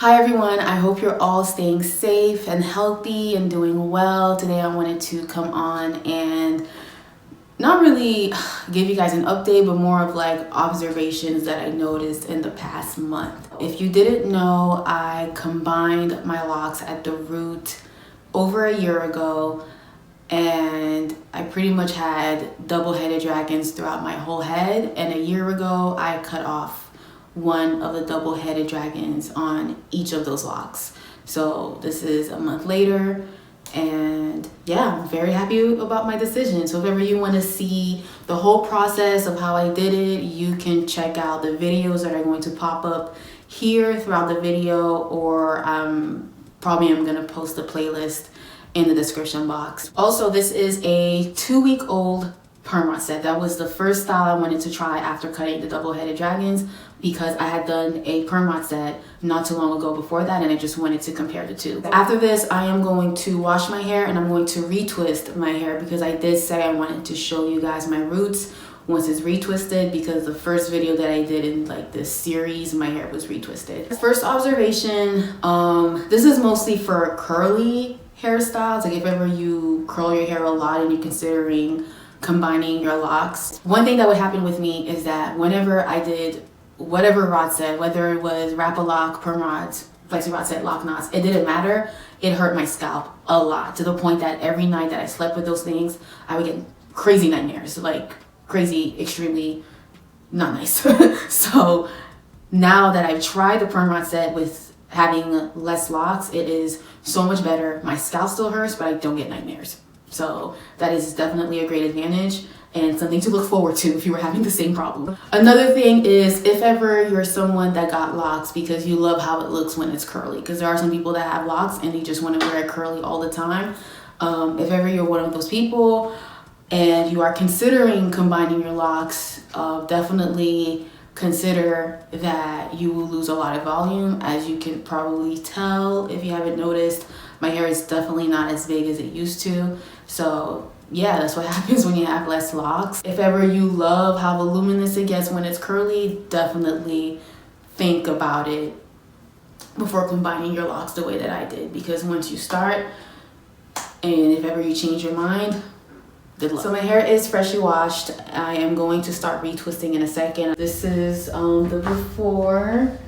Hi everyone, I hope you're all staying safe and healthy and doing well. Today I wanted to come on and not really give you guys an update, but more of like observations that I noticed in the past month. If you didn't know, I combined my locks at the root over a year ago, and I pretty much had double-headed dragons throughout my whole head, and a year ago I cut off one of the double-headed dragons on each of those locks. So this is a month later, and yeah, I'm very happy about my decision. So if ever you want to see the whole process of how I did it, you can check out the videos that are going to pop up here throughout the video, or probably I'm gonna post a playlist in the description box. Also, this is a 2-week-old perm rod set. That was the first style I wanted to try after cutting the double-headed dragons, because I had done a perm rod set not too long ago before that, and I just wanted to compare the two. After this, I am going to wash my hair and I'm going to retwist my hair, because I did say I wanted to show you guys my roots once it's retwisted, because the first video that I did in like this series, my hair was retwisted. First observation, this is mostly for curly hairstyles. Like if ever you curl your hair a lot and you're considering combining your locks, one thing that would happen with me is that whenever I did whatever rod set, whether it was wrap-a-lock, perm rods, flexi rod set, lock knots, it didn't matter. It hurt my scalp a lot, to the point that every night that I slept with those things, I would get crazy nightmares, like crazy, extremely not nice. So now that I've tried the perm rod set with having less locks, it is so much better. My scalp still hurts, but I don't get nightmares. So that is definitely a great advantage and something to look forward to if you were having the same problem. Another thing is, if ever you're someone that got locks because you love how it looks when it's curly, because there are some people that have locks and you just want to wear it curly all the time. If ever you're one of those people and you are considering combining your locks, definitely consider that you will lose a lot of volume. As you can probably tell if you haven't noticed, my hair is definitely not as big as it used to. So yeah, that's what happens when you have less locks. If ever you love how voluminous it gets when it's curly, definitely think about it before combining your locks the way that I did, because once you start, and if ever you change your mind, good luck. So my hair is freshly washed. I am going to start retwisting in a second. This is the before